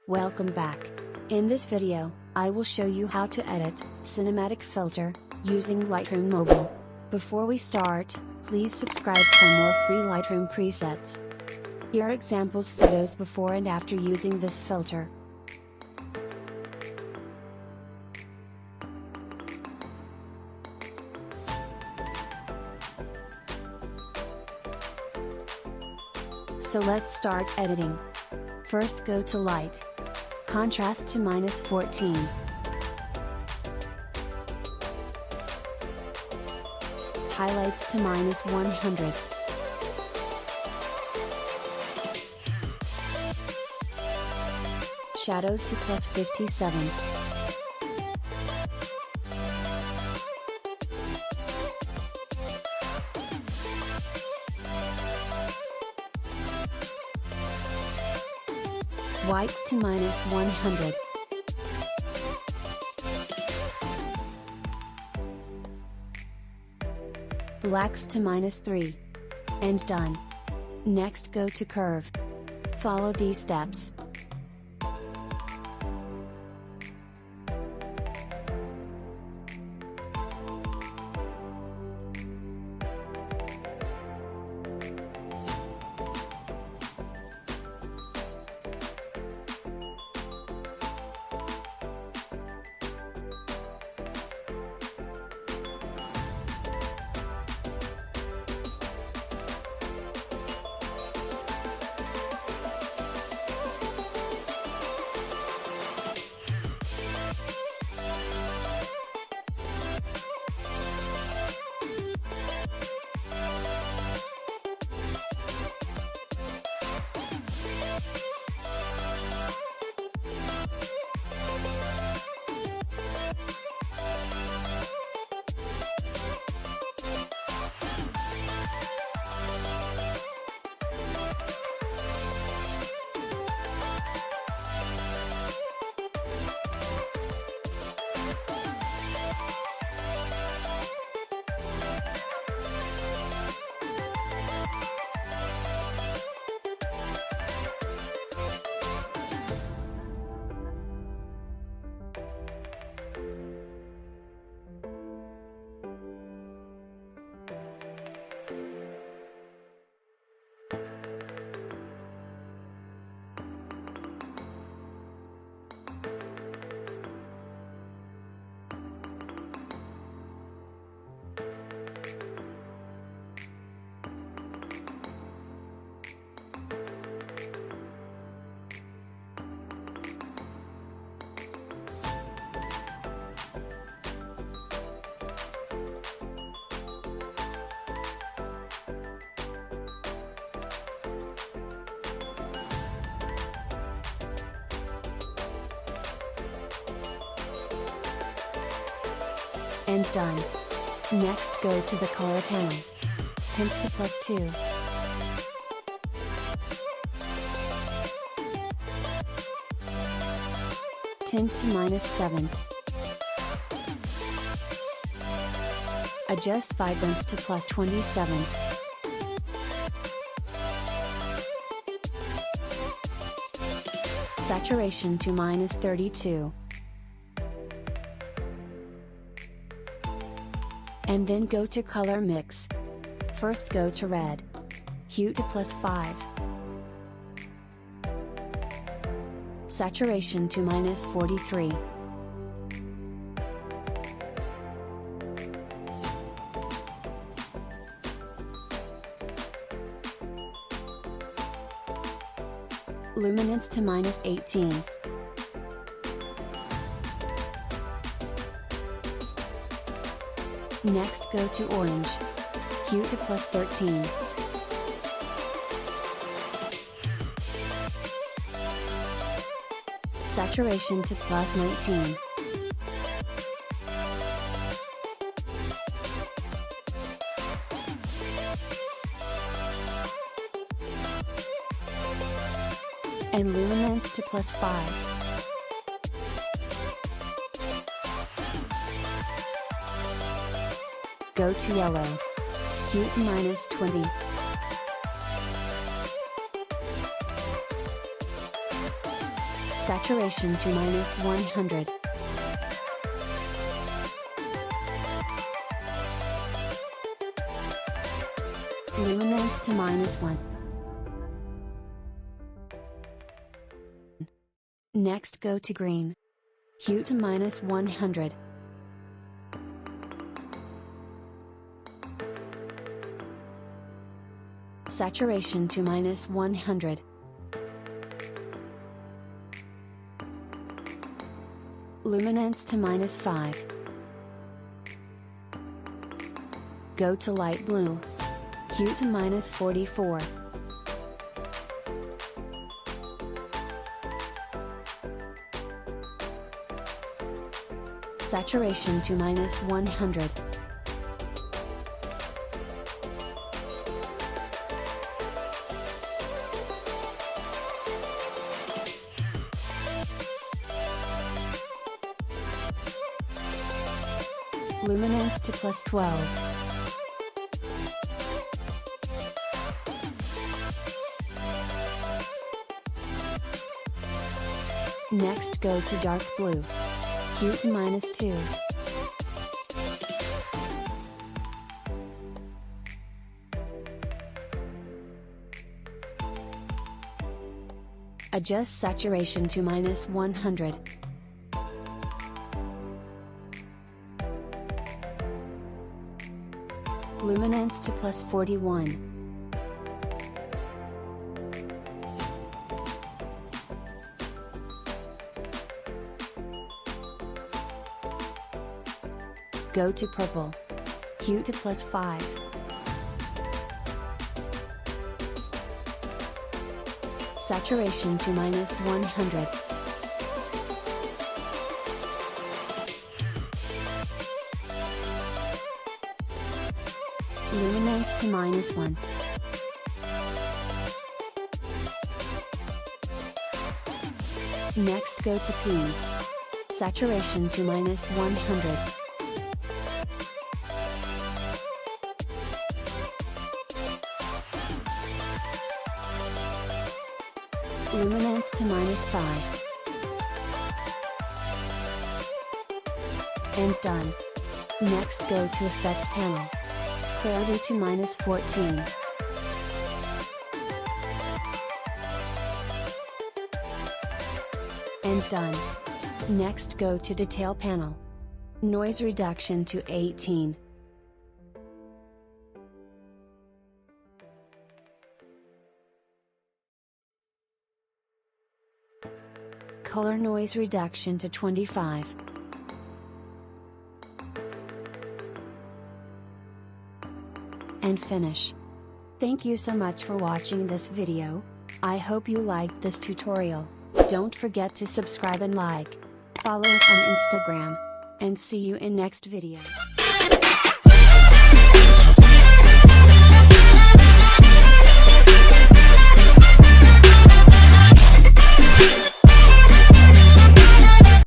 Welcome back. In this video, I will show you how to edit cinematic filter using Lightroom Mobile. Before we start, please subscribe for more free Lightroom presets. Here are examples photos before and after using this filter. So let's start editing. First go to Light. Contrast to -14. Highlights to -100. Shadows to +57. Whites to -100. Blacks to -3. And done. Next go to Curve. Follow these steps. And done. Next go to the color panel. Tint to +2. Tint to -7. Adjust vibrance to +27. Saturation to -32. And then go to Color Mix. First go to Red. Hue to +5. Saturation to -43. Luminance to -18. Next go to Orange. Hue to +13. Saturation to +19. And luminance to +5. Go to Yellow. Hue to -20. Saturation to -100. Luminance to -1. Next go to green. Hue to -100. Saturation to -100. Luminance to -5. Go to light blue. Hue to -44. Saturation to -100. Luminance to +12. Next go to dark blue. Hue to -2. Adjust saturation to -100. Luminance to +41. Go to purple. Hue to +5. Saturation to -100. Luminance to -1. Next go to pink. Saturation to -100. Luminance to -5. And done. Next go to Effect panel. Clarity to -14. And done. Next go to Detail panel. Noise reduction to 18. Color noise reduction to 25. And finish. Thank you so much for watching this video. I hope you liked this tutorial. Don't forget to subscribe and like. Follow us on Instagram. And see you in next video.